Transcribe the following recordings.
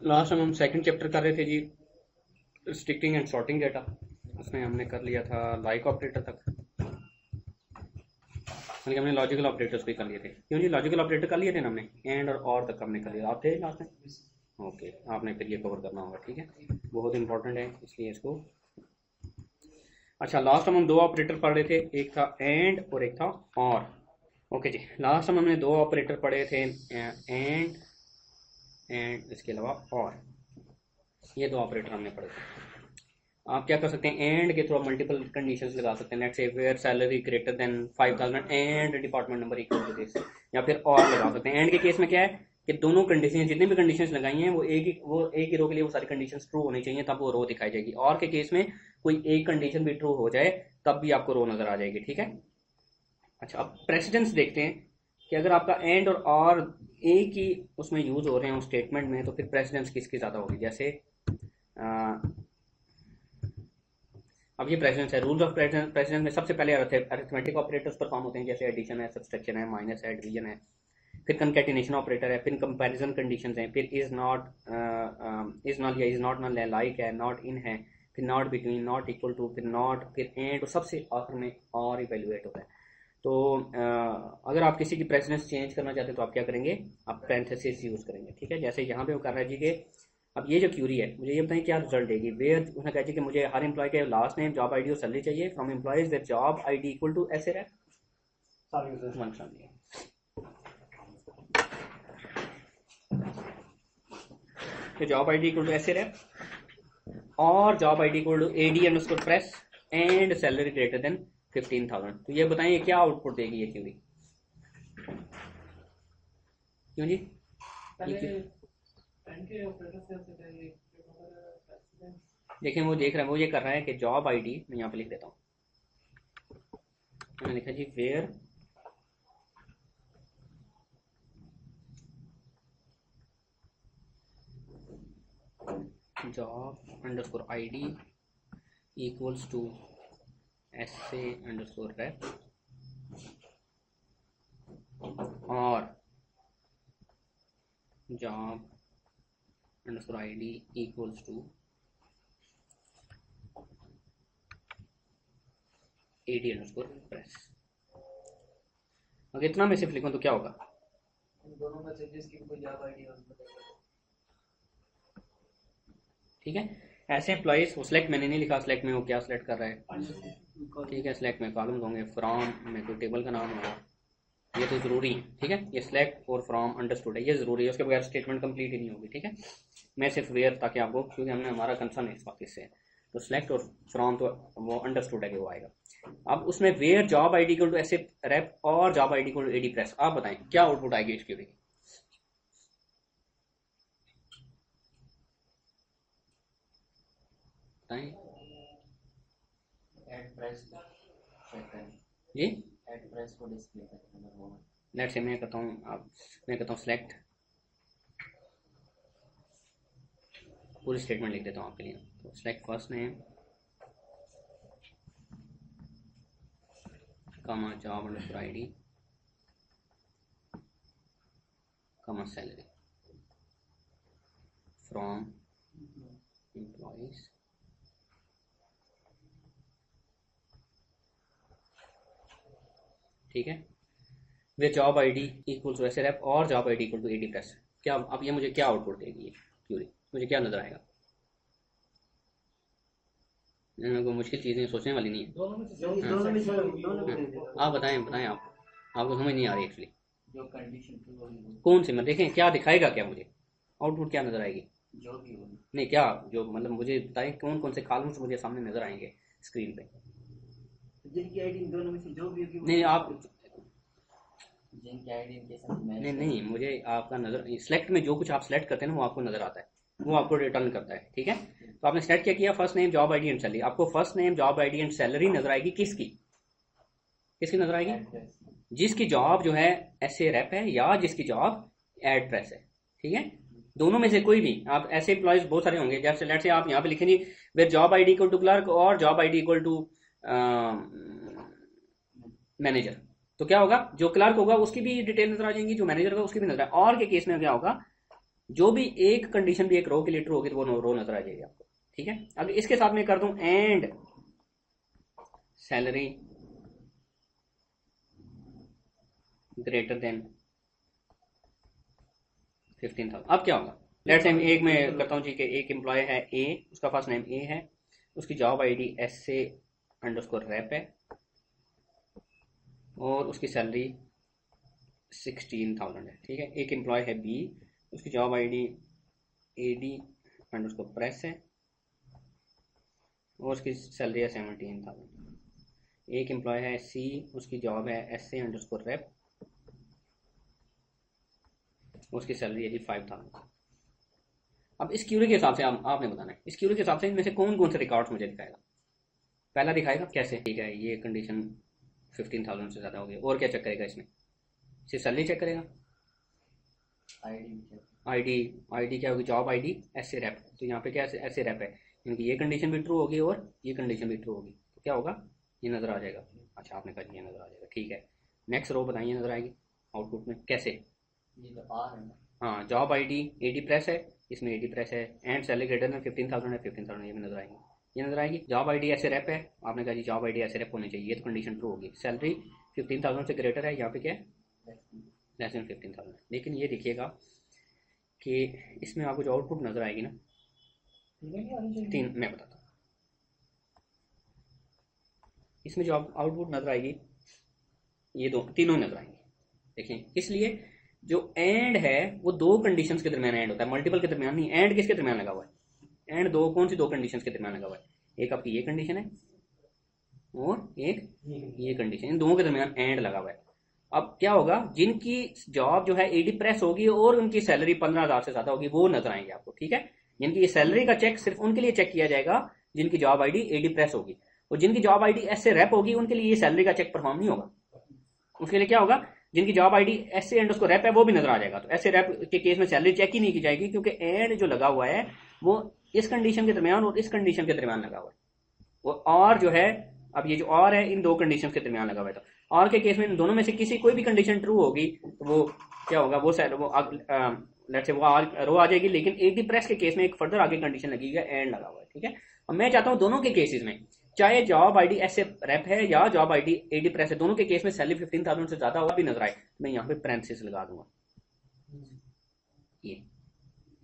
Last time हम second chapter कर रहे थे जी, रिस्ट्रिक्टिंग एंड सॉर्टिंग डेटा। उसमें हमने कर लिया था लाइक ऑपरेटर तक, यानी कि हमने लॉजिकल ऑपरेटर्स भी कर लिए थे। क्यों जी, लॉजिकल ऑपरेटर कर लिए थे ना हमने, एंड और तक हमने कर लिया। आप थे लास्ट में? ओके, आपने फिर ये कवर करना होगा, ठीक है, बहुत इंपॉर्टेंट है इसलिए इसको। अच्छा, लास्ट टाइम हम दो ऑपरेटर पढ़ रहे थे, एक था एंड और एक था और। ओके जी, लास्ट टाइम हमने दो ऑपरेटर पढ़े थे, एंड इसके अलावा और। ये दो ऑपरेटर हमने पढ़े थे। आप क्या कर सकते हैं, एंड के थ्रू मल्टीपल कंडीशंस लगा सकते हैं। Let's say where salary greater than 5000 and department number equal to this, या फिर और लगा सकते हैं। एंड के केस में क्या है कि दोनों कंडीशन, जितनी भी कंडीशंस लगाई हैं वो एक ही रो के लिए वो सारी कंडीशंस ट्रू होनी चाहिए, तब वो रो दिखाई जाएगी। और के केस में कोई एक कंडीशन भी ट्रू हो जाए तब भी आपको रो नजर आ जाएगी, ठीक है। अच्छा, अब प्रेसिडेंस देखते हैं कि अगर आपका एंड और एक ही उसमें यूज हो रहे हैं उस स्टेटमेंट में, तो फिर प्रेसिडेंस किसकी ज्यादा होगी। जैसे अब ये प्रेसिडेंस है, रूल्स ऑफ प्रेसिडेंस में सबसे पहले अरिथमेटिक ऑपरेटर्स परफॉर्म होते हैं, जैसे एडिशन है, सब्सट्रैक्शन है, माइनस है, डिवीजन है। फिर कंकैटिनेशन ऑपरेटर है, फिर कंपैरिजन कंडीशंस हैं, फिर इज नॉट या इज नॉट नल है, लाइक है, नॉट इन है, फिर not between, not equal to, फिर नॉट, फिर एंड, और सबसे आखिर में और इवेल्युएट होता है। तो अगर आप किसी की प्रेसिडेंस चेंज करना चाहते हैं तो आप क्या करेंगे, आप पैरेंथेसिस यूज करेंगे, ठीक है। जैसे यहाँ पे वो कर रहा है जी कि अब ये जो क्यूरी है, मुझे ये बताएं क्या रिजल्ट देगी। वेयर उसने कहा कि मुझे हर एम्प्लॉय के लास्ट नेम, जॉब आईडी और सैलरी चाहिए from employees where job ID equal to ऐसे रहे वन समझिए। तो जॉब आईडी इक्वल टू ऐसे रहे और job ID equal to AD underscore press and salary greater than 15,000। तो ये बताएं ये क्या आउटपुट देगी ये क्यूरी। क्यों जी, देखें वो देख रहा है, वो ये कर रहा है कि जॉब आईडी, मैं यहाँ पे लिख देता हूँ, मैंने लिखा जी where job underscore ID equals to SA underscore rep और job underscore ID equals to AD underscore pres. अगर इतना मैं सिर्फ लिखूं तो क्या होगा, दोनों में से जिसकी कोई जॉब आईडी हो। ठीक है। ऐसे एम्प्लॉइज वो सिलेक्ट मैंने नहीं लिखा, सिलेक्ट में वो क्या सिलेक्ट कर रहा है, ठीक है। सिलेक्ट में कॉलम होंगे, फ्रॉम में कोई टेबल का नाम होगा, ये तो जरूरी है, ठीक है। ये सिलेक्ट और फ्रॉम अंडरस्टूड है, ये जरूरी है, उसके बगैर स्टेटमेंट कंप्लीट ही नहीं होगी, ठीक है। मैं सिर्फ वेयर ताकि आपको, क्योंकि हमने हमारा कंसर्न है इस वक्त इससे, तो सिलेक्ट और फ्रॉम तो वो अंडरस्टूड है कि वो आएगा। अब उसमें where job ID equal to ऐसे रेप और job ID equal to AD press, आप बताएं क्या आउटपुट आएगी इसकी भी। बताएं ऐड प्राइस चेक करें, जी। ऐड प्राइस को डिस्प्ले करें वो। लेट्स से मैं कहता हूँ, आप मैं कहता हूँ सिलेक्ट, पूरी स्टेटमेंट लिख देता हूँ आपके लिए। तो select first name comma job underscore ID comma salary from employees ठीक है। Where job ID equal to ऐसे रेप और job ID equal to AD plus. क्या अब ये मुझे क्या आउटपुट देगी ये क्यूरी, मुझे क्या नजर आएगा। कोई मुश्किल चीज़ें सोचने वाली नहीं है। आप बताएं बताएं, आप आपको समझ नहीं आ रही एक्चुअली जो कंडीशन कौन सी, मैं देखें क्या दिखाएगा, क्या मुझे आउटपुट क्या नजर आएगी। जो भी होगी नहीं क्या, जो मतलब मुझे बताएं कौन कौन से कॉलम्स मुझे सामने नजर आएंगे स्क्रीन पे। जिनकी आईडी दोनों में से जो भी होगी, नहीं आप, जिनकी आईडी इनके साथ मैच नहीं नहीं, मुझे आपका नजर, सिलेक्ट में जो कुछ आप सिलेक्ट करते हैं ना वो आपको नजर आता है, वो आपको रिटर्न करता है, ठीक है। तो आपने सिलेक्ट क्या किया, first name job ID and salary, आपको first name job ID and salary नजर आएगी किसकी, किसकी नजर आएगी, जिसकी जॉब जो है ऐसे रेप है या जिसकी जॉब एड प्रेस है, ठीक है। दोनों में से कोई भी, आप ऐसे एम्प्लॉयज बहुत सारे होंगे, जैसे लेट से आप यहाँ पे लिखेंगे where job ID equal to clerk और job ID equal to manager, तो क्या होगा, जो क्लर्क होगा उसकी भी डिटेल नजर आ जाएंगी, जो मैनेजर होगा उसकी भी नजर। और के केस में क्या होगा, जो भी एक कंडीशन भी एक रो के लिए ट्रू होगी तो वो रो नजर आ जाएगी आपको। ठीक है, अगर इसके साथ मैं कर दूं एंड सैलरी ग्रेटर देन 15,000, अब क्या होगा? लेट्स से एक मैं करता हूँ जी कि एक एम्प्लॉय है ए, उसका फर्स्ट नेम ए है, उसकी job ID SA underscore rep है और उसकी सैलरी 16,000 है। ठीक है, एक एम्प्लॉय है बी, उसकी job ID AD underscore press है और उसकी सैलरी है 17,000। एक एम्प्लॉय है सी, उसकी जॉब है SA अंडरस्कोर रैप, उसकी सैलरी है जी 5,000। अब इस क्यूरी के हिसाब से आपने बताना है, इस क्यूरी के हिसाब से इनमें से कौन कौन से रिकॉर्ड्स मुझे दिखाएगा। पहला दिखाएगा कैसे, ठीक है, ये कंडीशन 15,000 से ज़्यादा हो गई, और क्या चेक करेगा इसमें? सिर्फ सैलरी चेक करेगा, आईडी क्या होगी? जॉब आईडी SA रैप, तो यहाँ पे क्या SA रैप है, इनकी ये कंडीशन भी ट्रू होगी और ये कंडीशन भी ट्रू होगी, तो क्या होगा? ये नज़र आ जाएगा। अच्छा, आपने कहा ये नज़र आ जाएगा, ठीक है। नेक्स्ट रो बताइए नज़र आएगी आउटपुट में कैसे? ये तो आ है ना। हाँ, जॉब आईडी AD प्रेस है, इसमें AD प्रेस है, एंड सैलरी ग्रेटर देन 15,000 है, 15,000 ये भी नजर आएगी, ये नजर आएगी। जॉब आईडी SA रैप है, आपने कहा जी जॉब आईडी SA रैप होनी चाहिए, ये तो कंडीशन ट्रू होगी। सैलरी 15,000 से ग्रेटर है, यहाँ पे क्या है? Less than 15,000। लेकिन ये देखिएगा कि इसमें आपको जो आउटपुट नजर आएगी ना, तीन मैं बताता हूँ, इसमें जो आउटपुट नजर आएगी ये दो तीनों नजर आएंगे। देखिए, इसलिए जो एंड है वो दो कंडीशंस के दरमियान एंड होता है, मल्टीपल के दरमियान नहीं। एंड किसके दरमियान लगा हुआ है? एंड दो कौन सी दो कंडीशंस के दरमियान लगा हुआ है? एक आपकी ये कंडीशन है और एक ये कंडीशन, इन दोनों के दरमियान एंड लगा हुआ है। अब क्या होगा? जिनकी जॉब जो है AD प्रेस होगी और उनकी सैलरी 15,000 से ज्यादा होगी, वो नजर आएंगे आपको। ठीक है, जिनकी सैलरी का चेक सिर्फ उनके लिए चेक किया जाएगा जिनकी जॉब आईडी AD प्रेस होगी, और जिनकी जॉब आईडी SA रैप होगी उनके लिए ये सैलरी का चेक परफॉर्म नहीं होगा। उसके लिए क्या होगा? जिनकी job ID SA underscore rep है वो भी नजर आ जाएगा, तो SA रैप के केस में सैलरी चेक ही नहीं की जाएगी, क्योंकि एंड जो लगा हुआ है वो इस कंडीशन के दरमियान और इस कंडीशन के दरमियान लगा हुआ है। वो और जो है, अब ये जो और है इन दो कंडीशन के दरमियान लगा हुआ है, तो और के केस में इन दोनों में से किसी कोई भी कंडीशन ट्रू होगी तो वो क्या होगा? वो लेट्स से वो रो आ जाएगी। लेकिन AD प्रेस के केस में एक फर्दर आगे कंडीशन लगेगी, एंड लगा हुआ है। ठीक है, अब मैं चाहता हूं दोनों के केसेस में, चाहे जॉब आईडी SA रैप है या जॉब आईडी AD प्रेस है, दोनों के केस में सैलरी 15,000 से ज्यादा हुआ भी नजर आए, मैं यहाँ पे पैरेंथेसिस लगा दूंगा ये।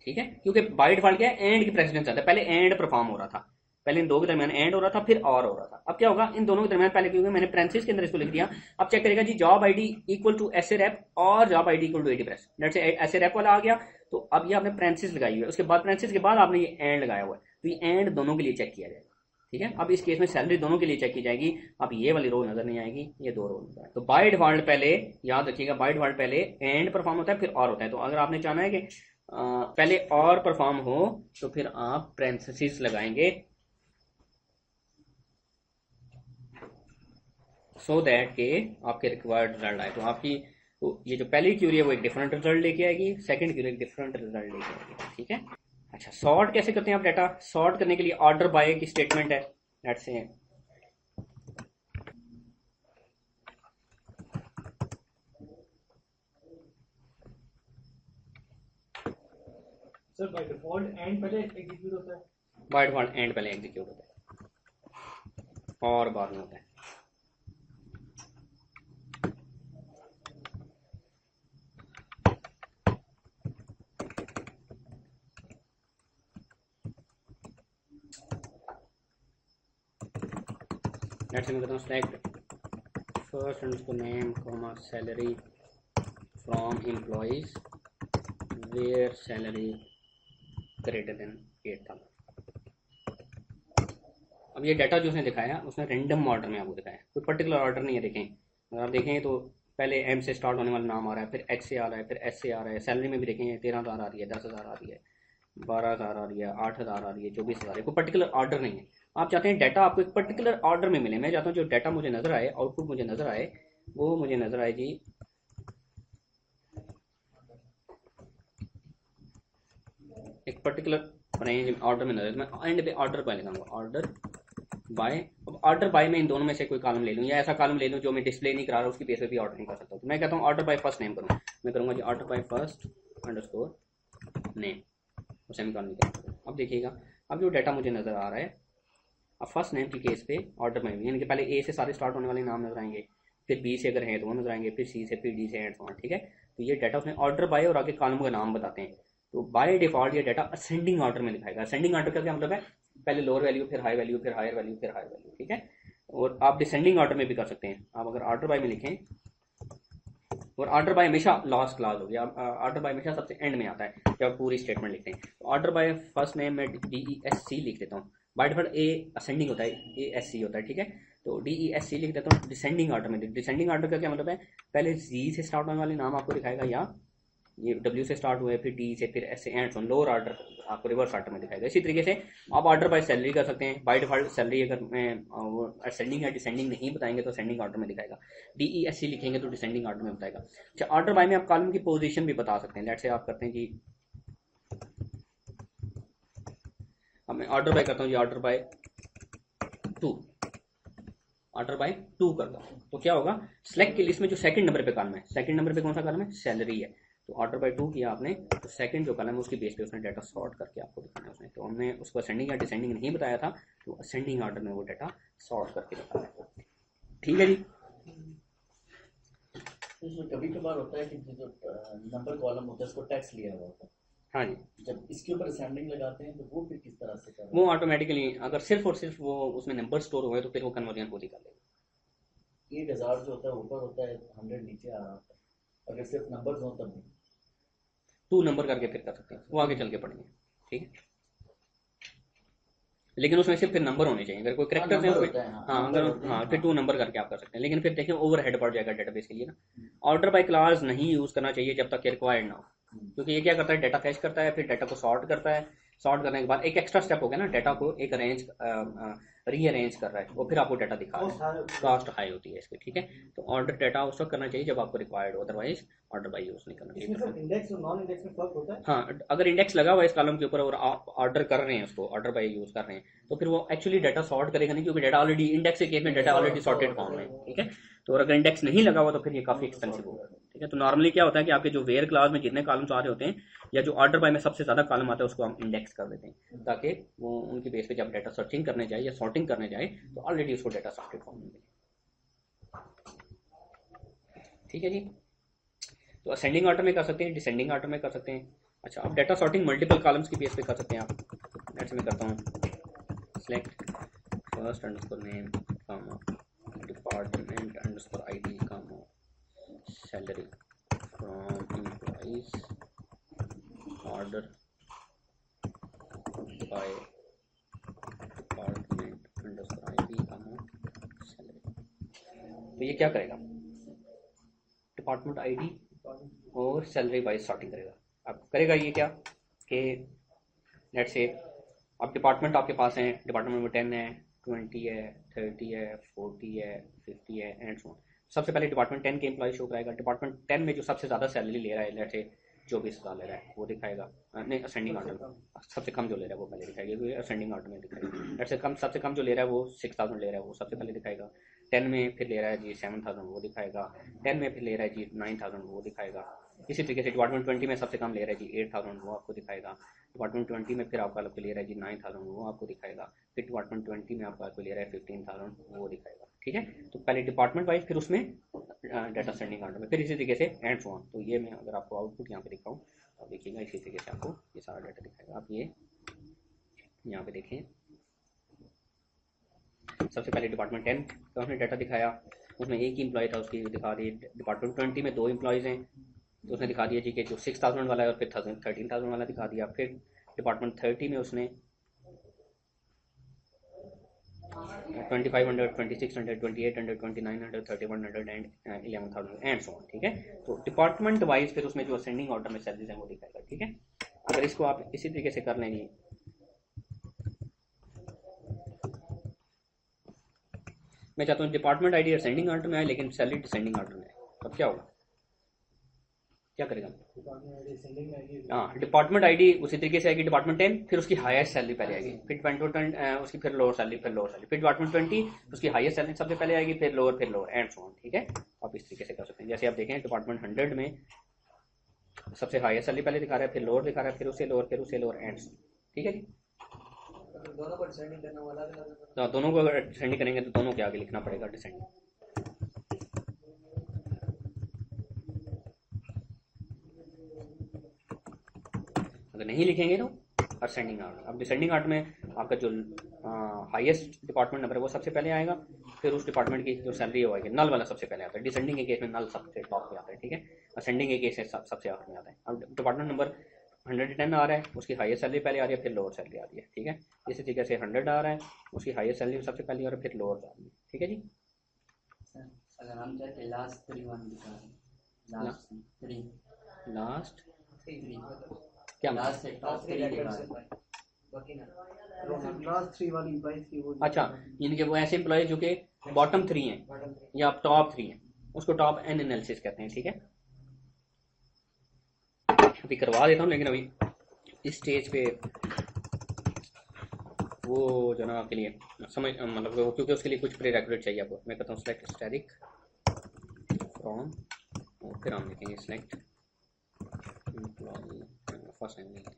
ठीक है, क्योंकि बाय डिफॉल्ट क्या है? एंड की प्रेसिडेंस आता है, पहले एंड परफॉर्म हो रहा था, पहले इन दो के दरमियान एंड हो रहा था, फिर और हो रहा था। अब क्या होगा? इन दोनों के दरमियान पहले, क्योंकि मैंने पैरेंथेसिस के अंदर इसको लिख दिया, अब चेक करेगा जी job ID equal to SA rep और job ID equal to AD pres. Let's say SA rep वाला आ गया, तो अब ये आपने पैरेंथेसिस लगाई हुई है, उसके बाद पैरेंथेसिस के बाद आपने ये एंड लगाया हुआ है, तो ये एंड दोनों के लिए चेक किया जाएगा। ठीक है, अब इस केस में सैलरी दोनों के लिए चेक की जाएगी। अब ये वाली रो नजर नहीं आएगी, ये दो रो नजर आएगी। तो बाय डिफॉल्ट पहले याद रखिएगा, बाय डिफॉल्ट पहले एंड परफॉर्म होता है फिर और होता है। तो अगर आपने चाहना है कि पहले और परफॉर्म हो तो फिर आप पैरेंथेसिस लगाएंगे, सो दैट के आपके रिक्वायर्ड रिजल्ट आए। तो आपकी ये जो पहली क्यूरी है वो एक डिफरेंट रिजल्ट लेके आएगी, सेकंड क्यूरी एक डिफरेंट रिजल्ट लेके आएगी। ठीक है, अच्छा, सॉर्ट कैसे करते हैं आप डाटा? सॉर्ट करने के लिए ऑर्डर बाय की स्टेटमेंट है। Let's say sir by default and पहले एग्जीक्यूट होता है, बाय डिफॉल्ट एंड पहले एग्जीक्यूट होता है और बाद में होता है। लेट्स से मैं कहता हूँ select first underscore name comma salary from employees where salary greater than 8,000। अब ये डाटा जो उसने दिखाया उसने रैंडम ऑर्डर में आपको दिखाया, कोई पर्टिकुलर ऑर्डर नहीं है। देखें, अगर आप देखें तो पहले M से स्टार्ट होने वाला नाम आ रहा है, फिर X से आ रहा है, फिर S से आ रहा है। सैलरी में भी देखें 13,000 आ रही है, 10,000 आ रही है, 12,000 आ रही है, 8,000 आ रही है, 24,000 है। कोई पर्टिकुलर ऑर्डर नहीं है। आप चाहते हैं डाटा आपको एक पर्टिकुलर ऑर्डर में मिले। मैं चाहता हूँ जो डाटा मुझे नजर आए, आउटपुट मुझे नजर आए, वो मुझे नजर आए जी एक पर्टिकुलर रेंज ऑर्डर में नजर। मैं एंड पे ऑर्डर बाय लगाऊंगा, ऑर्डर बाय। अब ऑर्डर बाय में इन दोनों में से कोई कॉलम ले लूँ या ऐसा कॉलम ले लूँ जो मैं डिस्प्ले नहीं करा रहा, उसकी बेस पे भी ऑर्डर नहीं कर सकता। तो मैं कहता हूँ ऑर्डर बाय फर्स्ट नेम करूँ, मैं करूँगा जी order by first underscore name, वो सेमीकोलन नहीं करेंगे। अब देखिएगा, अब जो डाटा मुझे नज़र आ रहा है, अब फर्स्ट नेम की केस पे ऑर्डर में, यानी कि पहले ए से सारे स्टार्ट होने वाले नाम नजर आएंगे, फिर बी से अगर हैं तो वो नजर आएंगे, फिर सी से, फिर डी से, एंड सो ऑन, ठीक है। तो ये डाटा उसने ऑर्डर बाय और आगे कॉलम का नाम बताते हैं। तो बाय डिफॉल्ट ये डाटा असेंडिंग ऑर्डर में दिखाएगा। असेंडिंग ऑर्डर का क्या मतलब है, पहले लोअर वैल्यू, फिर हाई वैल्यू, फिर हायर वैल्यू, फिर हायर वैल्यू, ठीक है। और आप डिसेंडिंग ऑर्डर में भी कर सकते हैं। आप अगर ऑर्डर बाय में लिखें, और ऑर्डर बाय हमेशा लास्ट क्लास हो गया, ऑर्डर बाय हमेशा सबसे एंड में आता है जब पूरी स्टेटमेंट लिखते हैं। ऑर्डर बाय फर्स्ट नेम में DESC लिख देता हूँ। बाय डिफॉल्ट ए असेंडिंग होता है, ASC होता है, ठीक है। तो DESC लिख देता हूँ। डिसेंडिंग ऑर्डर में, डिसेंडिंग ऑर्डर का क्या मतलब है, पहले जी से स्टार्ट होने वाले नाम आपको दिखाएगा, या ये W से स्टार्ट हुए, फिर D से, फिर S से, एंड ऑन लोअर ऑर्डर आपको रिवर्स ऑर्डर में दिखाएगा। इसी तरीके से आप ऑर्डर बाय सैलरी कर सकते हैं। बाय डिफॉल्ट सैलरी अगर वो असेंडिंग या डिसेंडिंग नहीं बताएंगे तो असेंडिंग ऑर्डर में दिखाएगा। DESC लिखेंगे तो डिसेंडिंग ऑर्डर में बताएगा। अच्छा, ऑर्डर बाय में आप कॉलम की पोजीशन भी बता सकते हैं। लेट्स से आप करते हैं जी, अब मैं ऑर्डर बाय करता हूँ जी, ऑर्डर बाय 2, ऑर्डर बाय 2 करता हूँ, तो क्या होगा, सेलेक्ट की लिस्ट में जो सेकंड नंबर पे कॉलम है, सेकंड नंबर पे कौन सा कॉलम है, सैलरी है। तो ऑर्डर बाय 2 किया आपने, तो सेकंड जो कॉलम है उसकी बेस पे उसने डाटा सॉर्ट करके आपको दिखाना है उसने। तो हमने उसको असेंडिंग या डिसेंडिंग नहीं बताया था, तो असेंडिंग ऑर्डर में वो डाटा सॉर्ट करके दिखाना है, ठीक है जी। इसमें कभी कभार होता है कि जो नंबर कॉलम होता है उसको टैक्स लिया हुआ होता है, हाँ जी, जब इसके ऊपर असेंडिंग लगाते हैं तो वो फिर किस तरह से करना वो ऑटोमेटिकली अगर सिर्फ और सिर्फ वो उसमें नंबर स्टोर हुए तो फिर वो कन्वर्जन खुद ही कर लेगा। 1000 जो होता है ऊपर होता है, 100 नीचे आ रहा होता है, अगर सिर्फ नंबर्स हो तब नहीं। 2 नंबर करके फिर कर सकते हैं, वो आगे चल के पढ़ेंगे, ठीक है। लेकिन उसमें सिर्फ फिर नंबर होने चाहिए, अगर कोई करेक्टर नंबर है होता है, हाँ, हाँ, नंबर अगर होते हैं, हाँ फिर हाँ। 2 नंबर करके आप कर सकते हैं। लेकिन फिर देखिए ओवर हेड पड़ जाएगा डेटाबेस के लिए ना। ऑर्डर बाय क्लास नहीं यूज करना चाहिए जब तक रिक्वायर्ड ना हो, क्योंकि ये क्या करता है, डाटा कैच करता है, फिर डाटा को सॉर्ट करता है। सॉर्ट करने के बाद एक एक्स्ट्रा स्टेप हो गया ना, डाटा को एक रीअरेंज कर रहा है, वो फिर आपको डाटा दिखा रहा है, कॉस्ट हाई होती है इसकी, ठीक है। तो ऑर्डर डाटा उस वक्त करना चाहिए जब आपको रिक्वायर्ड हो, अदरवाइज ऑर्डर बाय यूज नहीं करना इसमें चाहिए। सर इंडेक्स और नॉन इंडेक्स में फर्क होता है? हाँ, अगर इंडेक्स लगा हुआ है इस कॉलम के ऊपर और आप ऑर्डर कर रहे हैं, उसको ऑर्डर बाय यूज कर रहे हैं, तो फिर वो एक्चुअली डाटा सॉर्ट करेगा नहीं, क्योंकि डाटा ऑलरेडी इंडेक्स के केस में डाटा ऑलरेडी सॉर्टेड फॉर्म में, ठीक है। तो और अगर इंडेक्स नहीं लगा हुआ तो फिर ये काफी एक्सपेंसिव होगा, ठीक है। तो नॉर्मली क्या होता है कि आपके जो वेयर क्लास में जितने कॉलम्स आ रहे होते हैं, या जो ऑर्डर बाय में सबसे ज्यादा कॉलम आता है, उसको हम इंडेक्स कर देते हैं, ताकि वो उनकी बेस पे जब डाटा सर्चिंग करने जाए या सॉर्टिंग करने जाए तो ऑलरेडी उसको डाटा सॉर्टेड फॉर्म में मिले, ठीक है जी। तो असेंडिंग ऑर्डर में कर सकते हैं, डिसेंडिंग ऑर्डर में कर सकते हैं। अच्छा, अब डाटा सॉर्टिंग मल्टीपल कॉलम्स की बेस पे कर सकते हैं आप। नेक्स्ट में करता हूँ, select first underscore name comma department underscore ID comma salary from employees order by department underscore ID comma salary. तो ये क्या करेगा, डिपार्टमेंट ID और सैलरी वाइज सॉर्टिंग करेगा। अब करेगा ये क्या कि लेट्स से अब डिपार्टमेंट आपके पास हैं, डिपार्टमेंट में 10 है, 20 है, 30 है, 40 है, 50 है, एंड सो ऑन। सबसे पहले डिपार्टमेंट 10 के एम्प्लॉय शो कराएगा। डिपार्टमेंट 10 में जो सबसे ज़्यादा सैलरी ले रहा है, लेट्स से 24,000 ले रहा है, वो दिखाएगा। नहीं, असेंडिंग ऑर्डर में सबसे कम जो ले रहा है वो पहले दिखाएगा, क्योंकि असेंडिंग ऑर्डर में दिखाएगा। लेट्स से कम, सबसे कम जो ले रहा है वो 6,000 ले रहा है, वो सबसे पहले दिखाएगा। 10 में फिर ले रहा है जी 7,000, वो दिखाएगा। 10 में फिर ले रहा है जी 9,000, वो दिखाएगा। इसी तरीके से डिपार्टमेंट 20 में सबसे कम ले रहा है जी 8,000, वो आपको दिखाएगा। डिपार्टमेंट 20 में फिर आपका आपको ले रहा है जी 9,000, वो आपको दिखाएगा। फिर डिपार्टमेंट 20 में आपको ले रहा है 15,000, वो दिखाएगा, ठीक है। तो पहले डिपार्टमेंट वाइज, फिर उसमें डाटा सेंडिंग ऑर्डर में, फिर इसी तरीके से एंड सो ऑन। तो ये मैं अगर आपको आउटपुट यहाँ पे दिखाऊँ, आप देखिएगा इसी तरीके से आपको ये सारा डाटा दिखाएगा। आप ये यहाँ पे देखें, सबसे पहले डिपार्टमेंट 10 का उसने डाटा दिखाया, उसमें एक ही एम्प्लॉय था, उसकी दिखा दी। डिपार्टमेंट 20 में 2 एम्प्लॉयज़ हैं, तो उसने दिखा दिया जी कि जो 6,000 वाला है, और फिर 13,000 वाला दिखा दिया। फिर डिपार्टमेंट 30 में उसने 2500, 2600, 2800, 2900, 3100 एंड 11,000 एंड सो ऑन, ठीक है। तो डिपार्टमेंट वाइज फिर उसमें जो असेंडिंग ऑर्डर में सैलरीज हैं वो दिखाएगा, ठीक है। अगर इसको आप इसी तरीके से कर लेंगे, मैं चाहता हूँ डिपार्टमेंट ID असेंडिंग ऑर्डर में आए लेकिन सैलरी डिसेंडिंग ऑर्डर में, तब क्या होगा, क्या करेगा। हाँ, डिपार्टमेंट ID उसी तरीके से आएगी। डिपार्टमेंट 10 फिर उसकी हाईएस्ट सैलरी पहले आएगी, फिर डिपार्टमेंट उसकी फिर लोअर सैलरी, फिर लोअर सैलरी, फिर डिपार्टमेंट 20 उसकी हाईएस्ट सैलरी सबसे पहले आएगी, फिर लोअर एंड सो ऑन, ठीक है। आप इस तरीके से कर सकते हैं। जैसे आप देखें डिपार्टमेंट 100 में सबसे हाईएस्ट सैलरी पहले दिखा रहा है, फिर लोअर दिखा रहा है, फिर उससे लोअर, फिर उससे लोअर, एंड्स। ठीक है जी। दोनों को डिसेंडिंग करना वाला अलग तो दोनों को अगर डिसेंडिंग करेंगे तो दोनों के आगे लिखना पड़ेगा डिसेंडिंग। अगर नहीं लिखेंगे तो असेंडिंग आर्ट। अब डिसेंडिंग आर्ट में आपका जो हाईएस्ट डिपार्टमेंट नंबर है वो सबसे पहले आएगा, फिर उस डिपार्टमेंट की जो सैलरी है वो आएगी, नल वाला सबसे पहले आता है। डिसेंडिंग के केस में नल सबसे टॉप पे आता है, ठीक है। असेंडिंग के केस में सबसे आखिर में आता है। अब डिपार्टमेंट नंबर 110 आ रहा है, उसकी हाईएस्ट सैलरी पहले आ रही है, फिर लोअर सैलरी आ रही है, ठीक है। इसी तरीके से 100 आ रहा है, उसकी हाईएस्ट सैलरी सबसे पहले आ रही है, फिर लोअर आ रही है, ठीक है जी। सर अगर हम चाहते लास्ट 3 1 दिखा रहे हैं, लास्ट 3 लास्ट 3 क्या लास्ट से टॉप 3 दिखा रहे हैं। बाकी ना लास्ट 3 वाली प्राइस की वो अच्छा, इनके वो ऐसे एम्प्लॉय जो कि बॉटम 3 हैं या टॉप 3 हैं, उसको टॉप एन एनालिसिस कहते हैं, ठीक है। अभी करवा देता हूँ, लेकिन अभी इस स्टेज पे वो जो ना आपके लिए समझ मतलब वो, क्योंकि उसके लिए कुछ प्रीरेक्विजिट चाहिए आपको। मैं कहता हूँ सेलेक्ट स्टैटिक फ्रॉम, और फिर हम लिखेंगे सेलेक्ट एम्प्लॉय फर्स्ट एंगल।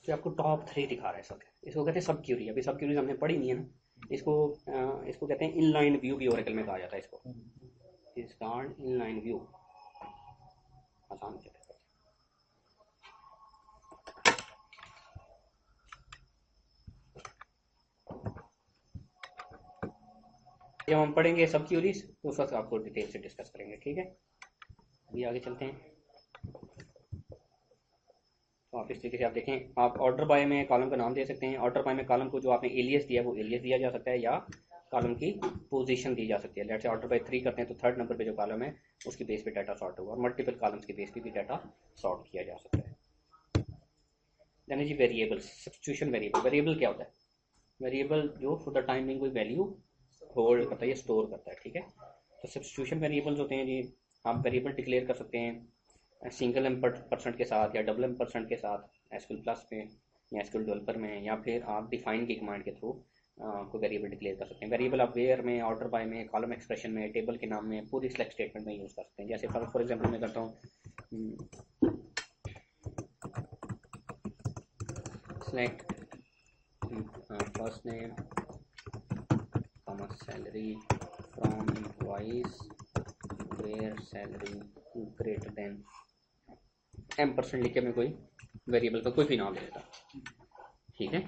कि आपको टॉप 3 दिखा रहा है सब, इसको कहते हैं सब क्यूरी। अभी सब क्यूरीज हमने पढ़ी नहीं है ना, इसको इसको कहते हैं इनलाइन व्यू भी ओरेकल में कहा जाता है इसको। इज कॉल्ड इनलाइन व्यू, आसान हो जाता है। जब हम पढ़ेंगे सब क्यूरीज तो उस वक्त आपको डिटेल से डिस्कस करेंगे, ठीक है। अभी आगे चलते हैं। तो आप इस तरीके से आप देखें, आप ऑर्डर बाय में कॉलम का नाम दे सकते हैं। ऑर्डर बाय में कॉलम को जो आपने एलियस दिया वो एलियस दिया जा सकता है, या कॉलम की पोजीशन दी जा सकती है। लेट्स से ऑर्डर बाय 3 करते हैं तो थर्ड नंबर पे जो कॉलम है उसकी बेस पे डाटा सॉर्ट होगा, और मल्टीपल कॉलम्स के बेस पे भी डाटा सॉर्ट किया जा सकता है। यानी जी वेरिएबल, सब्स्टिट्यूशन वेरिएबल। वेरिएबल क्या होता है? वेरिएबल जो फॉर द टाइम बिंग कोई वैल्यू होल्ड करता है या स्टोर करता है, ठीक है। तो सब्स्टिट्यूशन वेरिएबल्स होते हैं जी, आप वेरिएबल डिक्लेयर कर सकते हैं सिंगल एम परसेंट के साथ या डबल एम परसेंट के साथ एसक्यूएल प्लस में या एसक्यूएल डेवलपर में, या फिर आप डिफाइन की कमांड के थ्रू कोई वेरिएबल डिक्लेयर कर सकते हैं। वेरिएबल आप वेयर में, ऑर्डर बाय में, कॉलम एक्सप्रेशन में, टेबल के नाम में, पूरी सिलेक्ट स्टेटमेंट में यूज़ कर सकते हैं। जैसे फॉर एग्जांपल मैं करता हूँ select first name salary from employees where salary greater than M percent लिख के मैं कोई वेरिएबल का कोई भी नाम दे देता, ठीक है।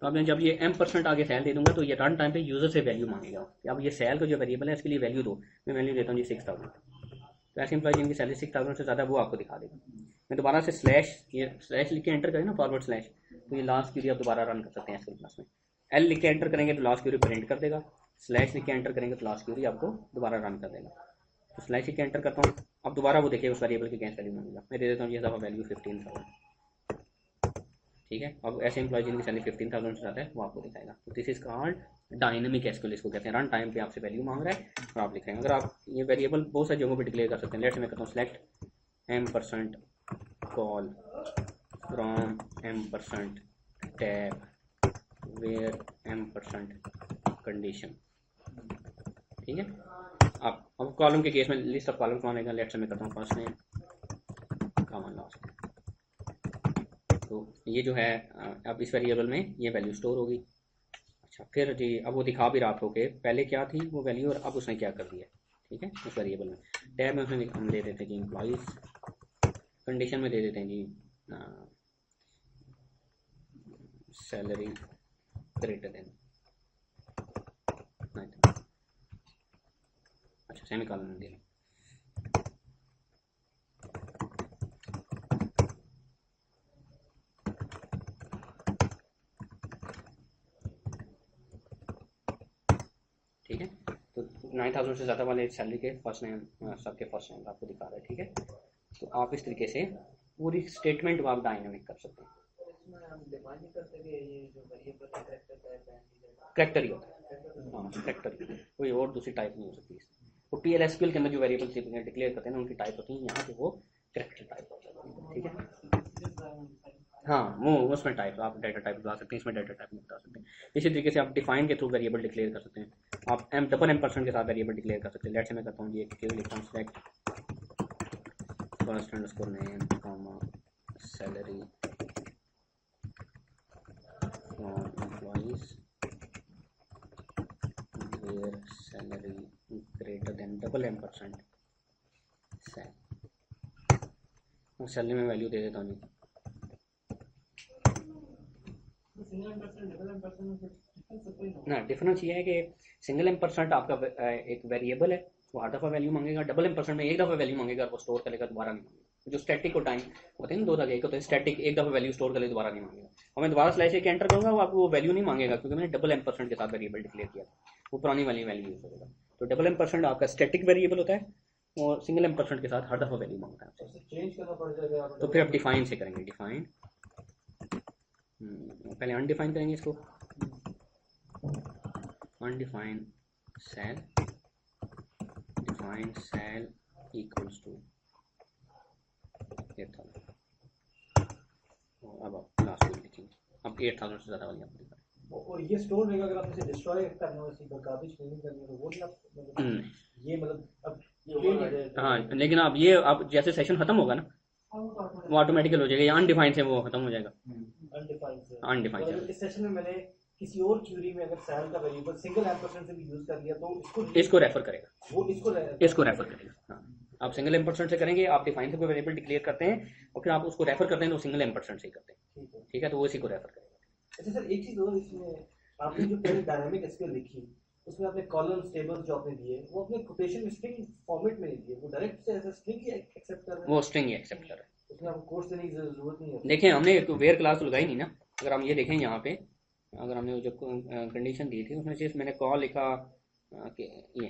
तो अब मैं जब ये एम परसेंट आगे सेल दे दूंगा तो ये रन टाइम पे यूजर से वैल्यू मांगेगा कि अब ये सेल का जो वेरिएबल है इसके लिए वैल्यू दो। मैं वैल्यू देता हूँ जी 6000। तो ऐसे एम्प्लॉय जिनकी सैलरी 6000 से ज़्यादा वो आपको दिखा देगा। मैं दोबारा से स्लैश, ये स्लैश लिख के एंटर करें ना, फॉरवर्ड स्लैश, तो ये लास्ट क्यूरी आप दोबारा रन कर सकते हैं एसक्यूएल प्लस में। एल लिख के एंटर करेंगे तो लास्ट क्यूरी प्रिंट कर देगा, स्लैश लिख के एंटर करेंगे तो लास्ट क्यूरी आपको दोबारा रन कर देगा। तो स्लैश लिख के एंटर करता हूँ, अब दोबारा वो देखिए उस वेरिएबल की कैसे वैल्यू मांगेगा। मैं दे देता हूँ ये दफ़ा वैल्यू 15000, ठीक है। अब ऐसे एम्प्लॉय जिनकी सैलरी 15000 से ज़्यादा है वो आपको दिखाएगा। तो this is called dynamic SQL, इसको कहते हैं। रन टाइम पे आपसे वैल्यू मांग रहा है और आप लिख रहे हैं। अगर आप ये वेरिएबल बहुत सारी जगहों पे डिक्लेयर कर सकते हैं। लेट्स से मैं कहता हूँ select M percent col from M percent tab where M percent condition, ठीक है। अब कॉलम के केस में लिस्ट ऑफ कॉलम कौन आएगा? लेट्स से मैं करता हूँ फर्स्ट नेम कॉमन लास्ट। तो ये जो है अब इस वेरिएबल में ये वैल्यू स्टोर होगी। अच्छा, फिर जी अब वो दिखा भी रहा आपको कि पहले क्या थी वो वैल्यू और अब उसने क्या कर दिया, ठीक है। उस वेरिएबल में टैब में उसने हम दे देते हैं जी एम्प्लॉइज, कंडीशन में दे देते हैं जी सैलरी ग्रेटर देन, अच्छा सेमी कॉलन में दे। 8,000 से ज़्यादा वाले सैलरी के फर्स्ट नेम सबके फर्स्ट नेम आपको दिखा रहा है, ठीक है। तो आप इस तरीके से पूरी स्टेटमेंट को आप डायनामिक कर सकते हैं। इसमें हम डिफाइन नहीं करते कि ये जो वेरिएबल है कैरेक्टर टाइप है, करेक्टर ही होता है, हाँ करेक्टर, कोई और दूसरी टाइप नहीं हो सकती इसमें। तो PL/SQL के अंदर जो वेरिएबल डिक्लेयर करते हैं ना, उनकी टाइप होती है, यहाँ पे वो करेक्टर टाइप होता है, ठीक है। हाँ वो उसमें टाइप आप डाटा टाइप बता सकते हैं, इसमें डाटा टाइप नहीं बता सकते। इसी तरीके से आप डिफाइन के थ्रू वेरिएबल डिक्लेयर कर सकते हैं। आप M के साथ वेरिएबल डिक्लेयर कर सकते हैं। लेट्स से मैं करता हूँ ये क्यों लिखता हूँ select first underscore name comma salary for employees where salary greater than M%। Salary में वैल्यू दे देता हूँ। ना डिफरेंस ये है कि सिंगल M% आपका एक वेरिएबल है, वो हर दफ़ा वैल्यू मांगेगा। डबल M% में एक दफ़ा वैल्यू मांगेगा, वो स्टोर करेगा, दोबारा नहीं मांगेगा। जो स्टैटिक और टाइम होते हैं ना, दो तरह के, एक होता है स्टैटिक, एक दफ़ा वैल्यू स्टोर कर ले दोबारा नहीं मांगेगा। और मैं दोबारा स्लैश के एंटर करूँगा, वो आपको वो वैल्यू नहीं मांगेगा, क्योंकि मैंने डबल M% के साथ वेरिएबल डिक्लेयर किया था, वो पुरानी वाली वैल्यू यूज़ होगा। तो डबल M% आपका स्टैटिक वेरिएबल होता है, और सिंगल M% के साथ हर दफ़ा वैल्यू मांगता है आपसे। चेंज करना पड़ जाएगा। तो फिर आप डिफाइन से करेंगे, डिफाइन पहले अनडिफाइन करेंगे इसको, undefined cell defined cell equals to 8,000। अब आप लास्ट में लिखेंगे, अब 8,000 से ज़्यादा वाली आपको दिखा रहा और ये स्टोर रहेगा, अगर आप इसे डिस्ट्रॉय करना हो, इसी गार्बेज क्लीनिंग करनी हो, तो वो भी आप ये मतलब अब हाँ, लेकिन अब ये अब जैसे सेशन खत्म होगा ना, वो ऑटोमेटिकल हो जाएगा, या अनडिफाइंड से वो खत्म हो जाएगा। अनडिफाइंड से इस सेशन में मैंने किसी और क्यूरी में अगर सेल का वेरिएबल सिंगल M% से भी यूज कर लिया, तो इसको रेफर करेगा, वो इसको रेफर करेगा। हाँ, आप सिंगल M% से करेंगे, आप डिफाइन से कोई वेरिएबल डिक्लेयर करते हैं और फिर आप उसको रेफर करते हैं, तो सिंगल M% से ही करते हैं, ठीक है। तो वो इसी को रेफर करेगा। अच्छा सर, एक चीज और, इसमें आपने जो पहले डायनामिक एसक्यूएल लिखी, उसमें आपने कॉलम्स टेबल्स जो आपने दिए, वो अपने कोटेशन में स्ट्रिंग फॉर्मेट में नहीं दिए, वो डायरेक्ट से एज स्ट्रिंग ही एक्सेप्ट कर रहे हैं। वो स्ट्रिंग ही एक्सेप्ट कर रहा है, उसमें आपको कोड्स देने की जरूरत नहीं है। देखें हमने वेयर क्लास तो लगाई नहीं ना। अगर हम ये देखें यहाँ पे, अगर हमने जो कंडीशन दी थी उसमें सिर्फ मैंने कॉल लिखा कि ये,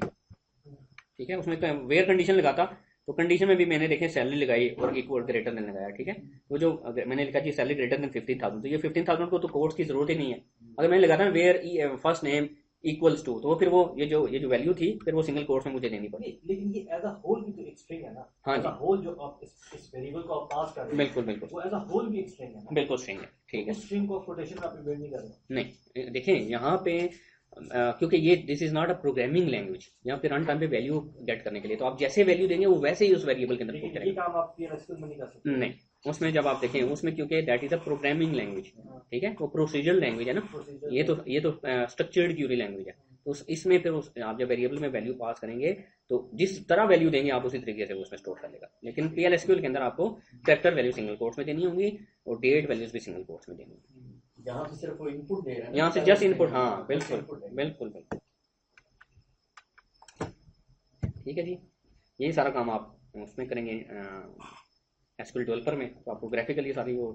ठीक है। उसमें तो वेयर कंडीशन लगाता, तो कंडीशन में भी मैंने देखें सैलरी लगाई और इक्वल ग्रेटर देन लगाया, ठीक है। तो जो मैंने लिखा कि सैलरी ग्रेटर देन 15,000, तो ये 15,000 को तो कोड्स की जरूरत ही नहीं है। अगर मैंने लगाता where first name equals to, तो फिर वो ये जो वैल्यू थी, फिर वो सिंगल कोट्स में मुझे देनी पड़ी। लेकिन ये एज अ होल भी तो एक स्ट्रिंग है ना। हाँ एज अ होल जो आप इस वेरिएबल को आप पास कर रहे हैं, बिल्कुल बिल्कुल, वो एज अ होल भी एक स्ट्रिंग है ना। बिल्कुल स्ट्रिंग है, ठीक है। उस स्ट्रिंग को कोटेशन में आप बिल्ड नहीं कर रहे। नहीं देखें यहाँ पे क्योंकि ये this is not a programming language, यहाँ पे रन टाइम पे वैल्यू गेट करने के लिए, तो आप जैसे वैल्यू देंगे वो वैसे ही उस वेरिएबल के अंदर पुट ये करेंगे। काम आप PL/SQL में नहीं कर सकते। नहीं, उसमें जब आप देखें उसमें, क्योंकि that is a programming language, ठीक है, वो प्रोसीजरल लैंग्वेज है ना। ये तो स्ट्रक्चर्ड क्यूरी लैंग्वेज है। तो इसमें फिर आप जब वेरिएबल में वैल्यू पास करेंगे, तो जिस तरह वैल्यू देंगे आप उसी तरीके से उसमें स्टोर कर लेगा। लेकिन PL/SQL के अंदर आपको कैरेक्टर वैल्यू सिंगल कोट्स में देनी होंगी और डेट वैल्यूज भी सिंगल कोट्स में देनी होंगी। यहाँ से सिर्फ वो इनपुट दे रहा है, यहाँ से जस्ट इनपुट, हाँ बिल्कुल बिल्कुल बिल्कुल, ठीक है जी। यही सारा काम आप उसमें करेंगे SQL डेवलपर में, तो आपको ग्राफिकली सारी वो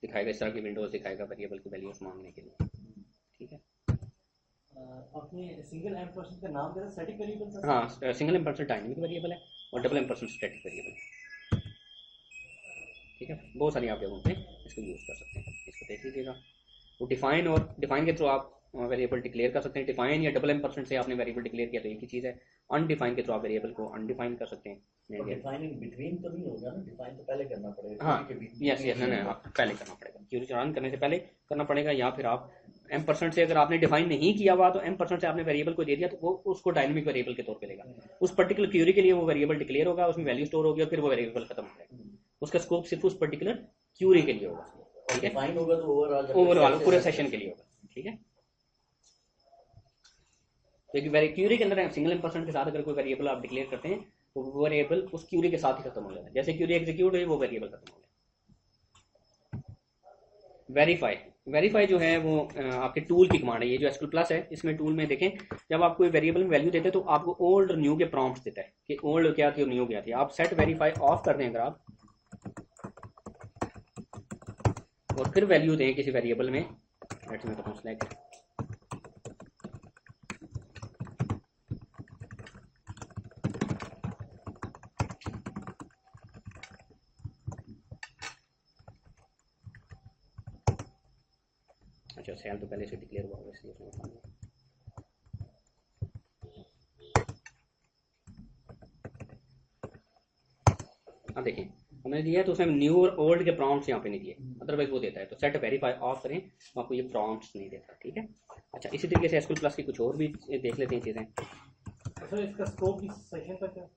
दिखाएगा, इस तरह की विंडोज दिखाएगा वेरिएबल की वैल्यूज मांगने के लिए, ठीक है। अपने सिंगल M% का नाम दे रहा स्टैटिक वेरिएबल। हाँ, सिंगल M% डायनेमिक वेरिएबल है और डबल M% स्टैटिक वेरिएबल है, ठीक है। बहुत सारी आप जगहों पे इसको यूज़ कर सकते हैं, इसको देख लीजिएगा। वो डिफाइन और डिफाइन के थ्रू आप वेरिएबल डिक्लेयर कर सकते हैं। डिफाइन या डबल M% से आपने वेरिएबल डिक्लेयर किया तो एक ही चीज़ है। अनडिफाइन के थ्रू आप वेरिएबल को अनडिफाइन कर सकते हैं। डिफाइनिंग बिटवीन तो नहीं होगा ना, डिफाइन तो पहले करना पड़ेगा। हाँ यस यस, नहीं आप पहले करना पड़ेगा, क्यूरी रन करने से पहले करना पड़ेगा, या फिर आप M% से अगर आपने डिफाइन नहीं किया हुआ, तो M% से आपने वेरिएबल को दे दिया, तो वो उसको डायनेमिक वेरिएबल के तौर पे लेगा। उस पर्टिकुलर क्यूरी के लिए वो वेरिएबल डिक्लेयर होगा, उसमें वैल्यू स्टोर होगी और फिर वो वेरिएबल खत्म हो जाएगा। उसका स्कोप सिर्फ उस पर्टिकुलर क्यूरी के लिए होगा, ठीक है। डिफाइन होगा तो ओवरऑल पूरे सेशन के लिए होगा, ठीक है। तो क्यूरी के अंदर सिंगल M% के साथ अगर कोई वेरिएबल आप डिक्लेयर करते हैं, तो वो वेरिएबल उस क्यूरी के साथ ही खत्म हो जाता है। जैसे क्यूरी एग्जीक्यूट हुई, वो वेरिएबल खत्म हो गया। वेरीफाई जो है वो आपके टूल की कमांड है। ये जो SQL प्लस है, इसमें टूल में देखें, जब आप कोई वेरिएबल में वैल्यू देते हैं तो आपको ओल्ड और न्यू के प्रॉम्प्ट्स देता है कि ओल्ड क्या थी और न्यू क्या थी। आप सेट वेरीफाई ऑफ कर दें अगर आप, और फिर वैल्यू दें किसी वेरिएबल में, लेट्स मैं करता हूं सेलेक्ट अच्छा सेल तो पहले से डिक्लेयर हुआ होगा इसलिए उसने बता दिया। अब देखिए हमने दिया है तो उसमें न्यू और ओल्ड के प्रॉम्प्ट्स यहाँ पे नहीं दिए, अदरवाइज वो देता है। तो सेट वेरीफाई ऑफ करें तो आपको ये प्रॉम्प्ट्स नहीं देता, ठीक है। अच्छा इसी तरीके से एसक्यूएल प्लस की कुछ और भी देख लेते हैं चीज़ें। सर इसका स्कोप इस सेशन तक है,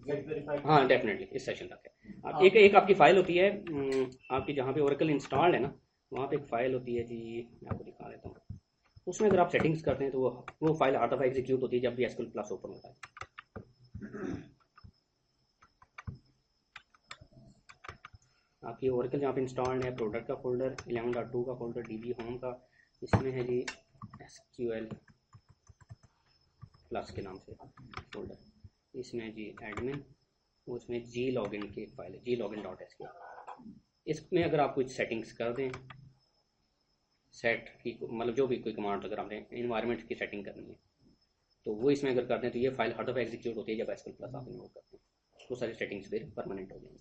गेट वेरीफाइड। हाँ डेफिनेटली इस सेशन तक है। अब एक आपकी फाइल होती है आपकी जहाँ पे ओरेकल इंस्टॉल्ड है ना, वहाँ पे एक फाइल होती है जी, मैं आपको दिखा देता हूँ। उसमें अगर आप सेटिंग्स करते हैं तो वो फाइल हर दफ़ा एग्जीक्यूट होती है जब भी एसक्यूएल प्लस ओपन होता है। आपकी ओरेकल जहाँ पे इंस्टॉल्ड है, प्रोडक्ट का फोल्डर 11.2 का फोल्डर, डीबी होम का, इसमें है जी एसक्यूएल प्लस के नाम से फोल्डर, इसमें जी एडमिन, उसमें जी लॉगिन की एक फाइल है जी लॉगिन डॉट एसक्यूएल। इसमें अगर आप कुछ सेटिंग्स कर दें, सेट की मतलब जो भी कोई कमांड अगर आपने इन्वायरमेंट की सेटिंग करनी है तो वो इसमें अगर कर दें तो ये फाइल हर दफ़ा एग्जीक्यूट होती है जब एसक्यूएल प्लस आप इन्वोक करते हैं। वो सारी सेटिंग्स फिर परमानेंट हो जाएंगी।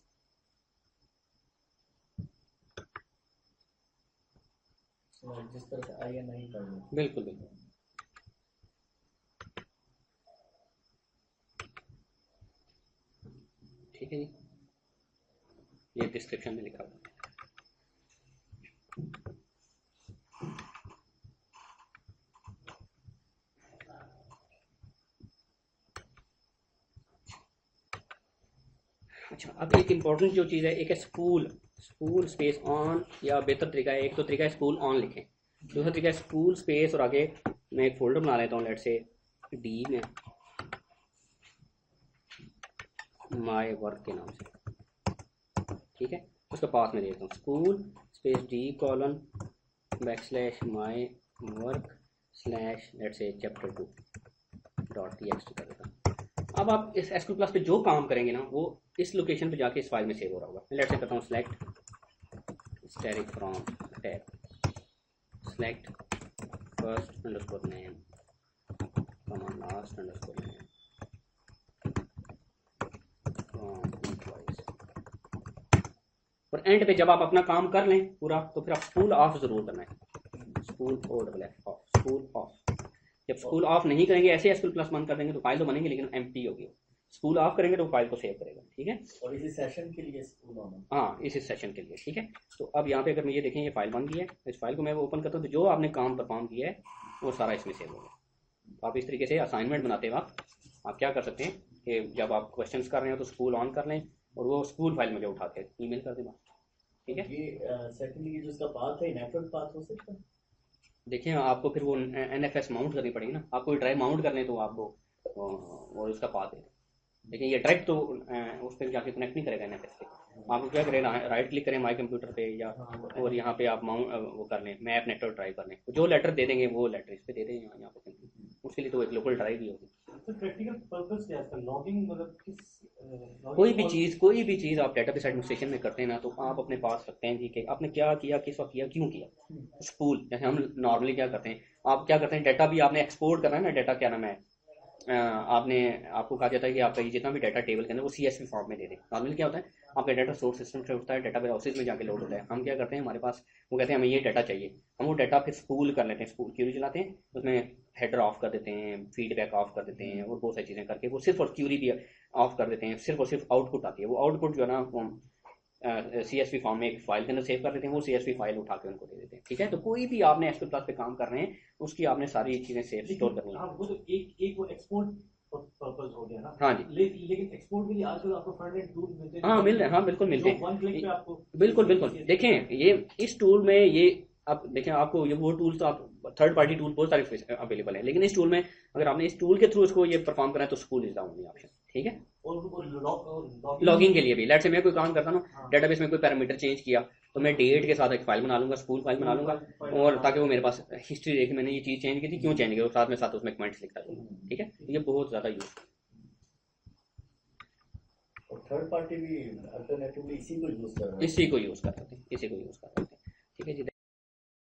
जिस तरह से आई एन आई कर लो। बिल्कुल बिल्कुल, ठीक है जी, ये डिस्क्रिप्शन में लिखा हुआ है। अच्छा अब एक इम्पॉर्टेंट जो चीज़ है, एक है स्पूल स्पेस ऑन, या बेहतर तरीका है, एक तो तरीका है स्पूल ऑन लिखें, दूसरा तरीका है स्पूल स्पेस और आगे मैं एक फोल्डर बना लेता हूँ लेट से डी में माय वर्क के नाम से, ठीक है। उसका पास में देता हूँ spool space D colon backslash my work slash let say chapter 2 dot TXT कर देता हूँ। अब आप इस एसक्यूएल प्लस पे जो काम करेंगे ना वो इस लोकेशन पे जाके इस फाइल में सेव हो रहा होगा। मैं लेट से करता हूँ select static from tab select first underscore name comma last underscore name from employees, और एंड पे जब आप अपना काम कर लें पूरा तो फिर आप स्पूल ऑफ जरूर करना है, स्पूल ऑफ स्पूल ऑफ। जब स्पूल ऑफ नहीं करेंगे ऐसे एसक्यूएल प्लस बंद कर देंगे तो फाइल तो बनेंगे लेकिन एम्प्टी होगी। स्पूल ऑफ करेंगे तो फाइल को सेव करेगा, ठीक है। और इसी सेशन के लिए स्पूल होना। हाँ इस सेशन के लिए, ठीक है। तो अब यहाँ पे अगर मैं ये देखें ये फाइल बन गई है, इस फाइल को मैं ओपन करता हूँ तो जो आपने काम परफॉर्म किया है वो सारा इसमें सेव होगा। तो आप इस तरीके से असाइनमेंट बनाते वक्त आप क्या कर सकते हैं कि जब आप क्वेश्चंस कर रहे हो तो स्पूल ऑन कर लें और वो स्पूल फाइल मुझे उठा के ईमेल कर दें, ठीक है। ये सेकंडली ये जो इसका पाथ है नेटवर्क पाथ हो सकता है। देखिए आपको फिर वो NFS माउंट करनी पड़ेगी ना, आपको ड्राइव माउंट करने तो आपको वो उसका पाथ है, लेकिन ये डायरेक्ट तो उस पर जाके कनेक्ट नहीं करेगा NFS पे। आपको क्या करें, राइट क्लिक करें माई कंप्यूटर पे या और यहाँ पे आप माउंट वो कर लें मैप नेटवर्क ड्राइव कर लें, जो लेटर दे देंगे वो लेटर इस पे दे दें यहाँ पे, उसके लिए तो एक लोकल ड्राइव ही होगी। तो प्रैक्टिकल पर्पस क्या है इसका, लॉगिंग मतलब किस कोई भी चीज़ आप डेटाबेस एडमिनिस्ट्रेशन में करते हैं ना तो आप अपने पास रखते हैं कि आपने क्या किया, किस वक्त किया, क्यों किया। स्पूल जैसे हम नॉर्मली क्या करते हैं, आप क्या करते हैं डेटा भी आपने एक्सपोर्ट करना है ना, डेटा क्या नाम है आपने आपको कहा जाता है कि आपका ये जितना भी डाटा टेबल के अंदर वो CSV फॉर्म में दे दें। नॉर्मली क्या होता है आपका डाटा सोर्स सिस्टम से उठता है, डाटा हाउसेज में जाके लोड होता है। हम क्या करते हैं हमारे पास वो कहते हैं हमें ये डाटा चाहिए, हम वो डाटा फिर स्पूल कर लेते हैं, स्पूल क्यूरी चलाते हैं, उसमें हेडर ऑफ कर देते हैं, फीडबैक ऑफ कर देते हैं और बहुत सारी चीज़ें करके वो सिर्फ और क्यूरी भी ऑफ कर देते हैं, सिर्फ और सिर्फ आउटपुट आती है। वो आउटपुट जो है ना वो CSV फॉर्म में एक फाइल के अंदर सेव कर देते हैं, वो CSV फाइल उठा के उनको दे देते हैं, ठीक है। तो कोई भी आपने एसक्यूएल प्लस पे काम कर रहे हैं उसकी आपने सारी चीज़ें सेव स्टोर करनी है। हाँ वो तो एक वो एक्सपोर्ट पर्पस हो गया ना। हाँ जी, लेकिन एक्सपोर्ट के लिए आजकल आपको फ्रंट एंड टूल मिलते हैं। हाँ मिल रहे हैं, हाँ बिल्कुल मिलते हैं, वन क्लिक पे आपको बिल्कुल देखें ये इस टूल में ये आप देखें आपको ये वो टूल तो आप थर्ड पार्टी टूल बहुत सारे अवेलेबल है, लेकिन इस टूल में अगर आपने इस टूल के थ्रू इसको ये परफॉर्म करना है तो spool is the only option, ठीक है। और लॉगिंग के लिए भी लेट से मैं कोई काम करता हूँ डेटाबेस में कोई पैरामीटर चेंज किया तो मैं डेट के साथ एक फाइल बना लूंगा, स्पूल फाइल बना लूंगा, और ताकि वो मेरे पास हिस्ट्री देखे मैंने ये चीज़ चेंज की थी, क्यों चेंज की, और साथ उसमें कमेंट्स लिखता रहूँगा, ठीक है। ये बहुत ज़्यादा यूज और थर्ड पार्टी भी अल्टरनेटिवली इसी को यूज कर रहा है। इसी को यूज़ कर सकते हैं, ठीक है जी।